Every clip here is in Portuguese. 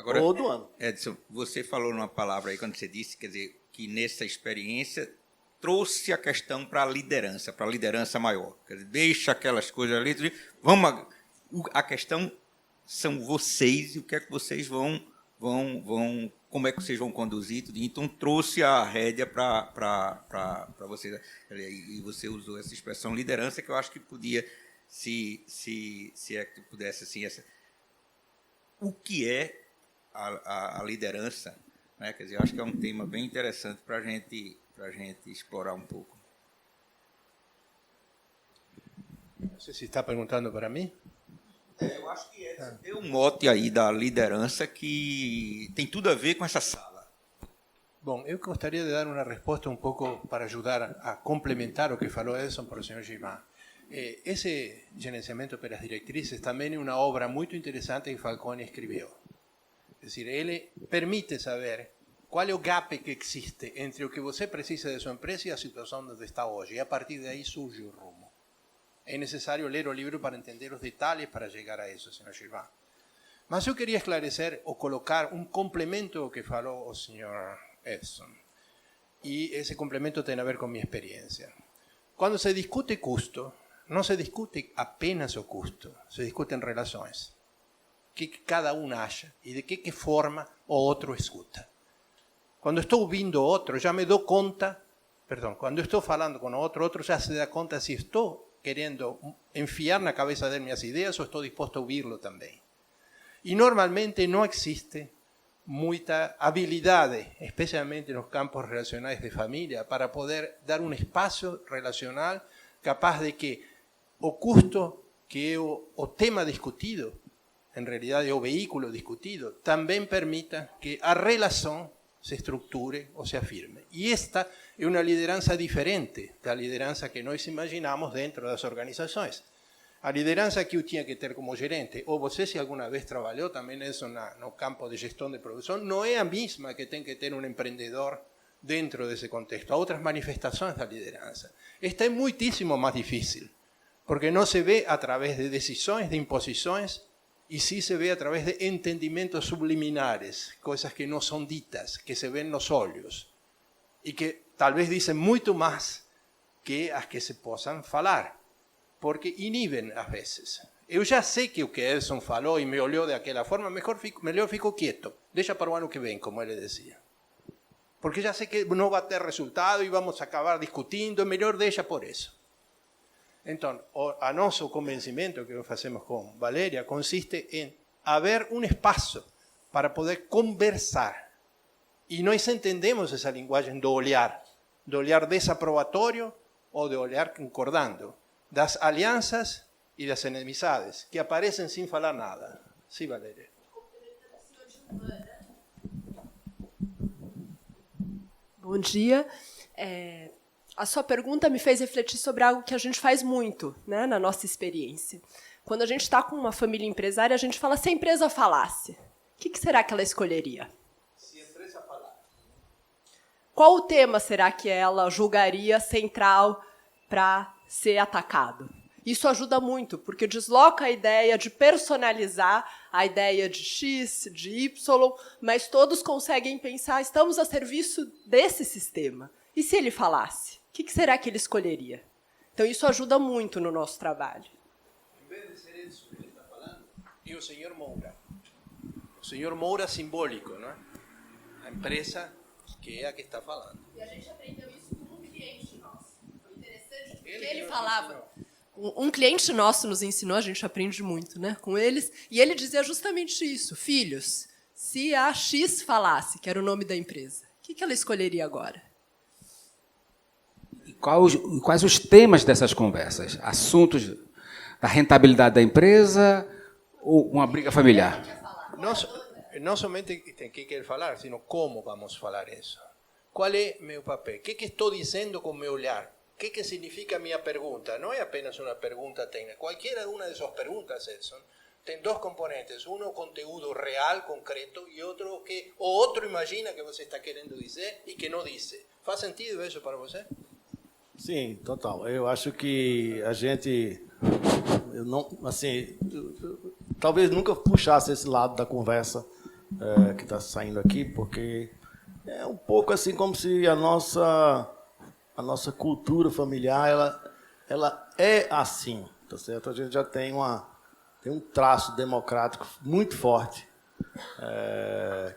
Agora, todo ano. Edson, você falou numa palavra aí, quando você disse, quer dizer, que nessa experiência trouxe a questão para a liderança maior. Quer dizer, deixa aquelas coisas ali, a questão são vocês e o que é que vocês vão como é que vocês vão conduzir tudo. Então, trouxe a rédea para vocês. E você usou essa expressão liderança, que eu acho que podia, se é que pudesse, assim, o que é a liderança, né? Quer dizer, eu acho que é um tema bem interessante para a gente explorar um pouco. Não sei se está perguntando para mim. Eu acho que tem um mote aí da liderança que tem tudo a ver com essa sala. Bom, eu gostaria de dar uma resposta um pouco para ajudar a complementar o que falou Edson para o senhor Gilmar. Esse gerenciamento pelas diretrizes também é uma obra muito interessante que Falcone escreveu. É decir, ele permite saber qual é o gap que existe entre o que você precisa de sua empresa e a situação onde está hoje. E a partir daí surge o rumo. É necessário ler o livro para entender os detalhes para chegar a isso, senhor Gilmar. Mas eu queria esclarecer ou colocar um complemento ao que falou o senhor Edson. E esse complemento tem a ver com minha experiência. Quando se discute custo, não se discute apenas o custo, se discutem relações. O que cada um acha e de que forma o outro escuta. Quando estou ouvindo o outro, já me dou conta, quando estou falando com o outro já se dá conta se estou querendo enfiar na cabeça dele minhas ideias ou estou disposto a ouvi-lo também. E normalmente não existe muita habilidade, especialmente nos campos relacionais de família, para poder dar um espaço relacional capaz de que o custo, que é o tema discutido, em realidade é o veículo discutido, também permita que a relação se estruture ou se afirme. E esta é uma liderança diferente da liderança que nós imaginamos dentro das organizações. A liderança que eu tinha que ter como gerente, ou você se alguma vez trabalhou também isso no campo de gestão de produção, não é a mesma que tem que ter um empreendedor dentro desse contexto. Há outras manifestações da liderança. Esta é muitíssimo mais difícil, porque não se vê através de decisões, de imposições, e sí se ve a través de entendimentos subliminares, coisas que não são ditas, que se ven nos olhos, e que talvez dizem muito mais que as que se possam falar, porque inibem às vezes. Eu já sei que o que Edson falou e me olhou daquela forma, melhor fico quieto, deixa para o ano que vem, como ele dizia. Porque já sei que não vai ter resultado e vamos acabar discutindo, melhor deixa por isso. Então, o nosso convencimento que fazemos com Valéria consiste em haver um espaço para poder conversar. E nós entendemos essa linguagem do olhar desaprobatório ou do olhar concordando, das alianças e das inimizades, que aparecem sem falar nada. Sim, Valéria. Bom dia. A sua pergunta me fez refletir sobre algo que a gente faz muito, né, na nossa experiência. Quando a gente está com uma família empresária, a gente fala, se a empresa falasse, o que será que ela escolheria? Se a empresa falar. Qual o tema será que ela julgaria central para ser atacado? Isso ajuda muito, porque desloca a ideia de personalizar a ideia de X, de Y, mas todos conseguem pensar, estamos a serviço desse sistema. E se ele falasse? O que será que ele escolheria? Então, isso ajuda muito no nosso trabalho. Em vez de ser isso que ele está falando, é o senhor Moura. O senhor Moura simbólico, não é? A empresa que é a que está falando. E a gente aprendeu isso com um cliente nosso. Foi interessante porque ele falava... Um cliente nosso nos ensinou, a gente aprende muito, né, com eles, e ele dizia justamente isso. Filhos, se a X falasse, que era o nome da empresa, o que ela escolheria agora? Quais os temas dessas conversas? Assuntos da rentabilidade da empresa ou uma briga familiar? Não somente tem que querer falar, sino como vamos falar isso. Qual é meu papel? O que estou dizendo com meu olhar? O que significa minha pergunta? Não é apenas uma pergunta técnica. Qualquer uma de suas perguntas, Edson, tem dois componentes. Um, o conteúdo real, concreto, e outro que o outro imagina que você está querendo dizer e que não disse. Faz sentido isso para você? Sim, total. Eu acho que a gente, talvez nunca puxasse esse lado da conversa que está saindo aqui, porque é um pouco assim como se a nossa cultura familiar ela é assim, tá certo? A gente já tem um traço democrático muito forte,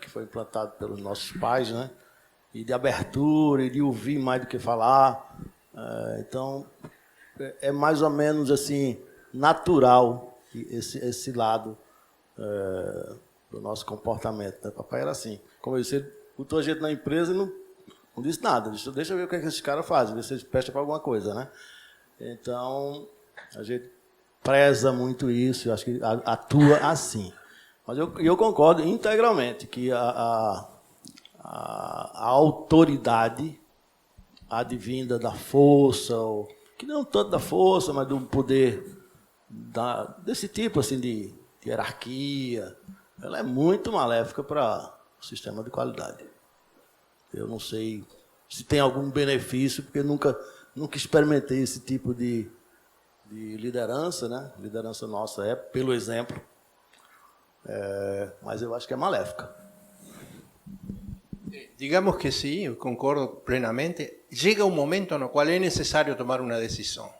que foi implantado pelos nossos pais, né? E de abertura, e de ouvir mais do que falar. Então, é mais ou menos assim natural esse lado do nosso comportamento. Né? Papai era assim. Como eu disse, ele botou a gente na empresa e não disse nada. Deixa eu ver o que esses caras fazem, ver se eles prestam para alguma coisa. Né? Então, a gente preza muito isso, eu acho que atua assim. Mas eu concordo integralmente que a autoridade advinda da força, ou, que não tanto da força, mas do poder desse tipo assim, de hierarquia, ela é muito maléfica para o sistema de qualidade. Eu não sei se tem algum benefício, porque nunca experimentei esse tipo de liderança, né? Liderança nossa é pelo exemplo, mas eu acho que é maléfica. Digamos que sí, eu concordo plenamente. Llega un momento no cual es necesario tomar una decisión.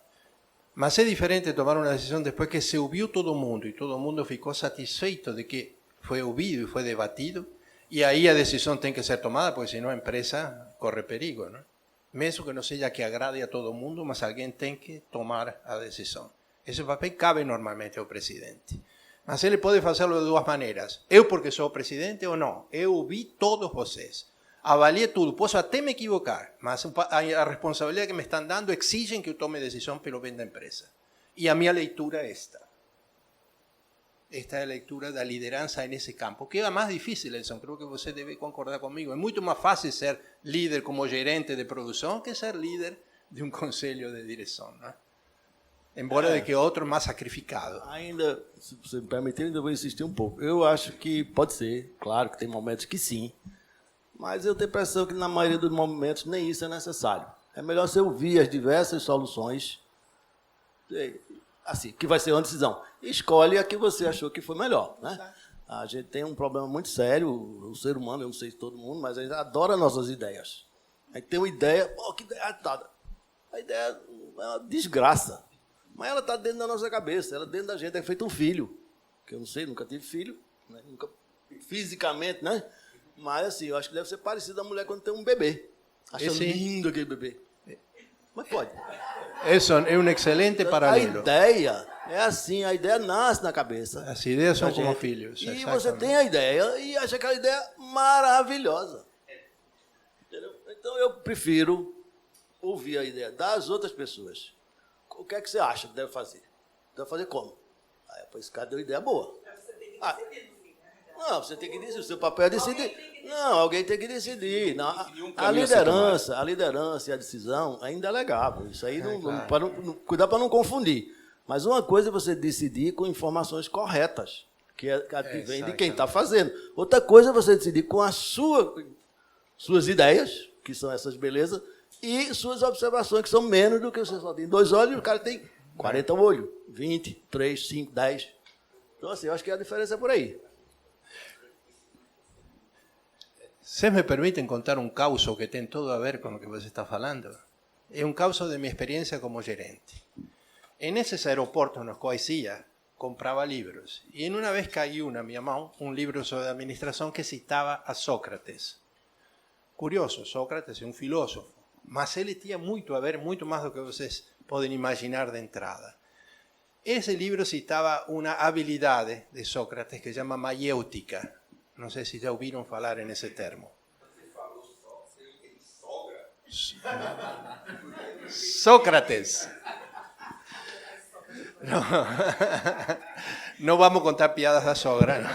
Mas es diferente tomar una decisión después que se ouviu todo el mundo y todo el mundo ficou satisfeito de que fue ouvido y fue debatido. Y ahí a decisión tem que ser tomada, porque senão a empresa corre perigo, ¿no? Mesmo que não seja que agrade a todo mundo, mas alguém tem que tomar a decisão. Esse papel cabe normalmente ao presidente. Mas ele pode fazê-lo de duas maneiras. Eu, porque sou presidente, ou não. Eu ouvi todos vocês. Avaliei tudo. Posso até me equivocar, mas a responsabilidade que me estão dando exigem que eu tome decisão pelo bem da empresa. E a minha leitura é esta. Esta é a leitura da liderança nesse campo, que é a mais difícil, Elson. Creo que você deve concordar comigo. É muito mais fácil ser líder como gerente de produção que ser líder de um conselho de direção, né? Embora de que outro mais sacrificado. Ainda, se você me permitir, ainda vou insistir um pouco. Eu acho que pode ser, claro que tem momentos que sim, mas eu tenho a impressão que na maioria dos momentos nem isso é necessário. É melhor você ouvir as diversas soluções, assim, que vai ser uma decisão. Escolhe a que você achou que foi melhor, né? A gente tem um problema muito sério, o ser humano, eu não sei se todo mundo, mas a gente adora nossas ideias. A gente tem uma ideia, que ideia atada. A ideia é uma desgraça, mas ela está dentro da nossa cabeça, ela dentro da gente, é feito um filho, que eu não sei, nunca tive filho, né? Nunca, fisicamente, né? Mas assim, eu acho que deve ser parecido a mulher quando tem um bebê. Acha lindo aquele bebê. Mas pode. Isso é um excelente paralelo. A ideia é assim, a ideia nasce na cabeça. As ideias são como filhos. E você tem a ideia e acha aquela ideia maravilhosa. Entendeu? Então eu prefiro ouvir a ideia das outras pessoas. O que é que você acha que deve fazer? Deve fazer como? Aí, esse cara deu ideia boa. Não, você tem que decidir. O seu papel é decidir. Não, alguém tem que decidir. Não, a liderança e a decisão ainda é legal. Isso aí, cuidar para não confundir. Mas uma coisa é você decidir com informações corretas, que vem de quem está fazendo. Outra coisa é você decidir com as suas ideias, que são essas belezas, e suas observações, que são menos do que você só tem 2 olhos e o cara tem 40 olhos, 20, 3, 5, 10. Então, assim, eu acho que a diferença é por aí. ¿Se me permiten contar un caso que tiene todo a ver con lo que vos está falando? Es un caso de mi experiencia como gerente. En esos aeropuertos en los cuales ia, compraba libros. Y en una vez cayó na minha mão un libro sobre administración que citaba a Sócrates. Curioso, Sócrates é um filósofo, mas ele tinha muito a ver, muito mais do que vocês podem imaginar de entrada. Ese libro citaba una habilidade de Sócrates que se llama maiêutica. No sé si ya oyeron falar en ese termo. Sócrates. No vamos a contar piadas da sogra, no.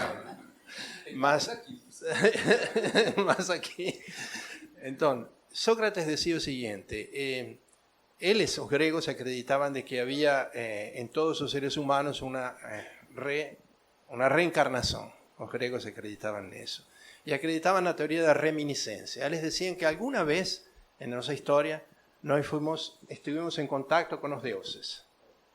Más aquí. Entonces, Sócrates decía lo siguiente. Los griegos acreditaban de que había en todos los seres humanos una reencarnación. Los griegos acreditaban en eso. Y acreditaban la teoría de la reminiscencia. Les decían que alguna vez en nuestra historia estuvimos en contacto con los dioses.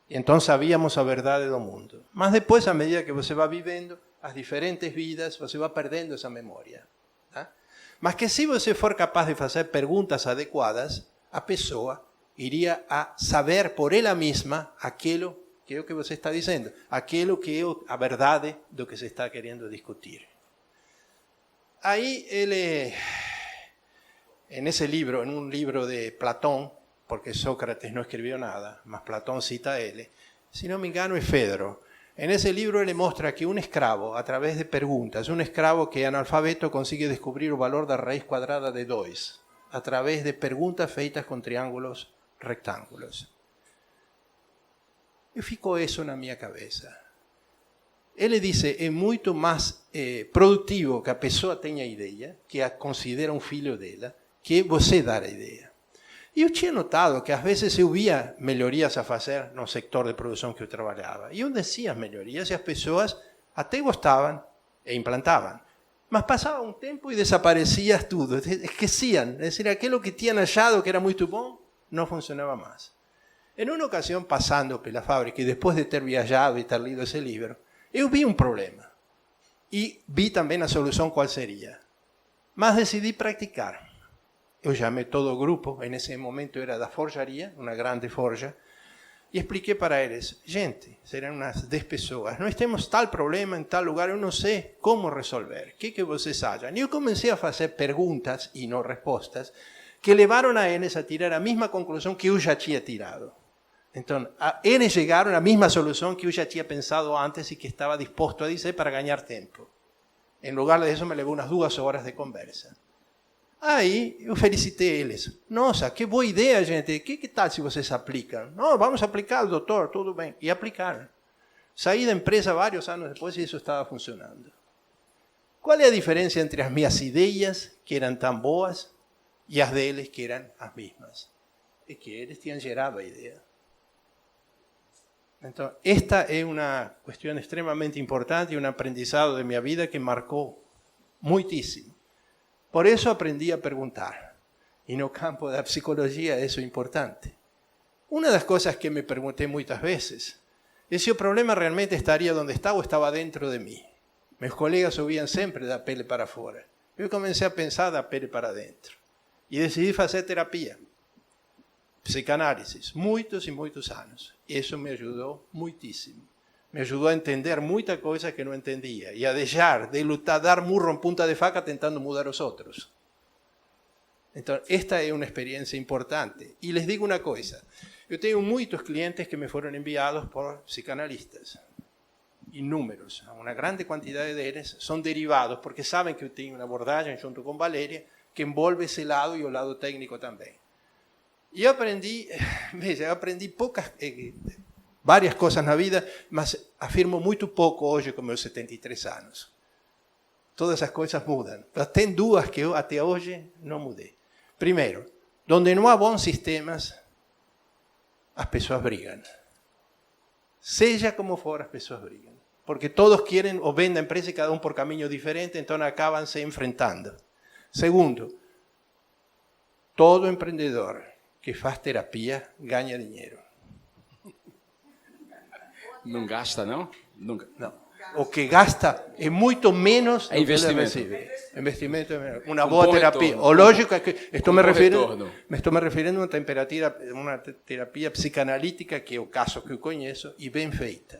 Y entonces sabíamos la verdad del mundo. Mas después, a medida que você va viviendo, as diferentes vidas, você vai perdendo essa memória. Tá? Mas que se você for capaz de fazer perguntas adequadas, a pessoa iria a saber por ela mesma aquilo que é o que você está dizendo, aquilo que é a verdade do que se está querendo discutir. Aí ele, nesse livro, em um livro de Platão, porque Sócrates não escreveu nada, mas Platão cita ele, se não me engano é Fedro. En ese libro ele mostra que un escravo, a través de preguntas, un escravo que é analfabeto consigue descobrir o valor da raiz quadrada de 2, a través de perguntas feitas com triângulos rectángulos. E ficou isso na minha cabeça. Ele diz, é muito mais produtivo que a pessoa tenha ideia, que a considera um filho dela, que você dar a ideia. E eu tinha notado que às vezes eu via melhorias a fazer no sector de produção que eu trabalhava. E eu descia as melhorias e as pessoas até gostavam e implantavam. Mas passava um tempo e desaparecia tudo, esqueciam. É decir, aquilo que tinham achado que era muito bom, não funcionava mais. Em uma ocasião, passando pela fábrica, e depois de ter viajado e ter lido esse livro, eu vi um problema. E vi também a solução qual seria. Mas decidi praticar. Eu chamei todo o grupo, nesse momento era da forjaria, uma grande forja, e expliquei para eles, gente, serão umas 10 pessoas, nós temos tal problema em tal lugar, eu não sei como resolver, o que vocês acham? E eu comecei a fazer perguntas e não respostas, que levaram a eles a tirar a mesma conclusão que eu já tinha tirado. Então, eles chegaram à mesma solução que eu já tinha pensado antes e que estava disposto a dizer para ganhar tempo. Em lugar disso, me levou umas 2 horas de conversa. Aí eu felicitei eles. Nossa, que boa ideia, gente. Que tal se vocês aplicam? Não, vamos aplicar, doutor, tudo bem. E aplicaram. Saí da empresa vários anos depois e isso estava funcionando. Qual é a diferença entre as minhas ideias, que eram tão boas, e as deles, que eram as mesmas? É que eles tinham gerado a ideia. Então, esta é uma questão extremamente importante e um aprendizado de minha vida que marcou muitíssimo. Por isso aprendi a perguntar. E no campo da psicologia isso é importante. Uma das coisas que me perguntei muitas vezes é se o problema realmente estaria onde está ou estava dentro de mim. Meus colegas ouviam sempre da pele para fora. Eu comecei a pensar da pele para dentro. E decidi fazer terapia. Psicanálise. Muitos e muitos anos. Isso me ajudou muitíssimo. Me ajudou a entender muita coisa que não entendia e a deixar de lutar, dar murro em punta de faca tentando mudar os outros. Então, esta é uma experiência importante. E les digo uma coisa, eu tenho muitos clientes que me foram enviados por psicanalistas. Inúmeros, uma grande quantidade deles são derivados, porque sabem que eu tenho uma abordagem junto com Valéria que envolve esse lado e o lado técnico também. E eu aprendi, veja, eu aprendi várias coisas na vida, mas afirmo muito pouco hoje com meus 73 anos. Todas as coisas mudam. Mas tem 2 que eu até hoje não mudei. Primeiro, onde não há bons sistemas, as pessoas brigam. Seja como for, as pessoas brigam. Porque todos querem o bem da empresa e cada um por caminho diferente, então acabam se enfrentando. Segundo, todo empreendedor que faz terapia ganha dinheiro. Não gasta, não? Nunca. Não. O que gasta é muito menos do que investimento. ele recebe. Investimento é menos. Uma Um boa bom terapia. retorno. O lógico é que estou me retorno. referindo a uma terapia psicanalítica, que é o caso que eu conheço, e bem feita.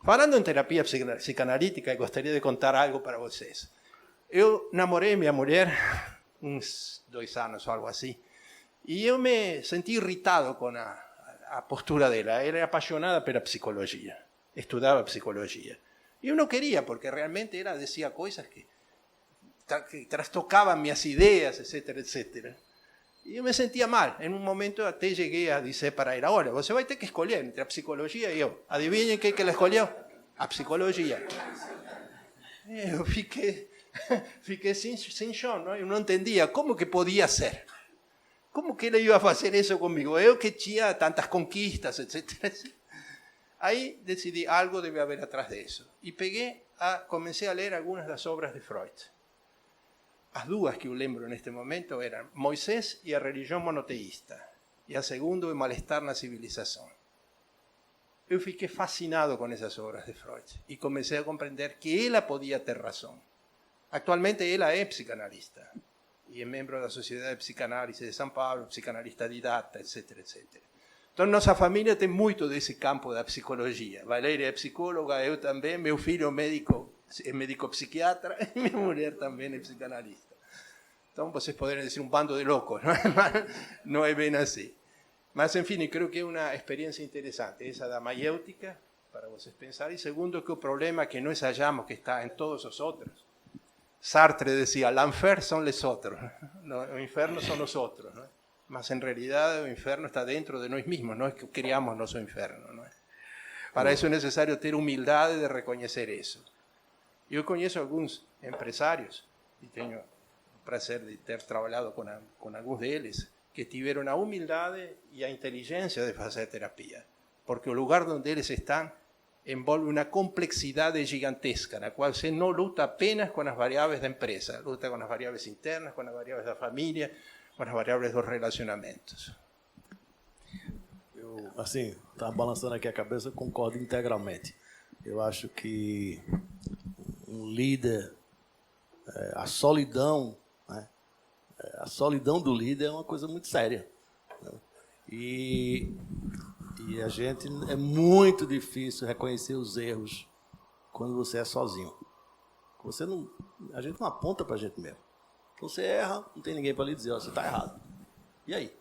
Falando em terapia psicanalítica, gostaria de contar algo para vocês. Eu namorei minha mulher uns 2 anos ou algo assim, e eu me senti irritado com a postura dela. Ela era apaixonada pela psicologia, estudava psicologia. E eu não queria, porque realmente ela dizia coisas que trastocavam minhas ideias, etc, etc. E eu me sentia mal. Em um momento até cheguei a dizer para ela, olha, você vai ter que escolher entre a psicologia e eu. Adivinhem o que ela escolheu? A psicologia. Eu fiquei sem chão, não? Eu não entendia como que podia ser. Como que ele ia fazer isso comigo? Eu que tinha tantas conquistas, etc. Aí decidi, algo deve haver atrás disso. E comecei a ler algumas das obras de Freud. As 2 que eu lembro neste momento eram Moisés e a religião monoteísta. E a segunda, o mal-estar na civilização. eu fiquei fascinado com essas obras de Freud e comecei a compreender que ela podia ter razão. Atualmente ela é psicanalista e é membro da Sociedade de Psicanálise de São Paulo, psicanalista didata, etc, etc. Então, nossa família tem muito desse campo da psicologia. Valéria é psicóloga, eu também, meu filho é médico psiquiatra e minha mulher também é psicanalista. Então, vocês poderiam dizer um bando de loucos, não é? Mas não é bem assim. Mas, enfim, creo que é uma experiência interessante, essa da maiêutica, para vocês pensarem. E segundo, que o problema que nós hallamos que está em todos os outros. Sartre decía, l'enfer son los otros, o inferno son los otros, ¿no? Mas en realidad el infierno está dentro de nosotros mismos, no es que creamos nuestro infierno, ¿no? Para eso es necesario tener humildad de reconocer eso. Yo conozco algunos empresarios, y tengo el placer de haber trabajado con algunos de ellos, que tuvieron la humildad y la inteligencia de hacer terapia, porque el lugar donde ellos están envolve una complexidad gigantesca, en la cual se no luta apenas con las variables de empresa, luta con las variables internas, con las variables de la familia, con as variáveis dos relacionamentos. Eu, assim, estava balançando aqui a cabeça, concordo integralmente. Eu acho que um líder, a solidão, né? A solidão do líder é uma coisa muito séria. Né? E a gente, é muito difícil reconhecer os erros quando você é sozinho. Você não, a gente não aponta para a gente mesmo. Você erra, não tem ninguém para lhe dizer, ó, você está errado. E aí?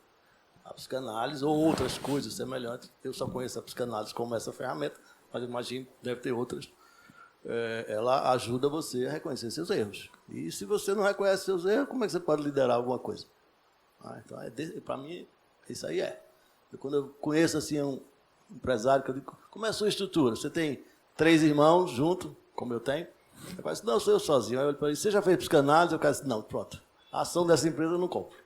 A psicanálise ou outras coisas semelhantes, eu só conheço a psicanálise como essa ferramenta, mas eu imagino que deve ter outras. Ela ajuda você a reconhecer seus erros. E se você não reconhece seus erros, como é que você pode liderar alguma coisa? Então, para mim, isso aí é. Quando eu conheço assim, um empresário, que eu digo, como é a sua estrutura? Você tem 3 irmãos junto, como eu tenho? Eu falo assim, não, sou eu sozinho. Aí eu olho para ele, você já fez psicanálise? Eu falo assim, não, pronto. A ação dessa empresa eu não compro.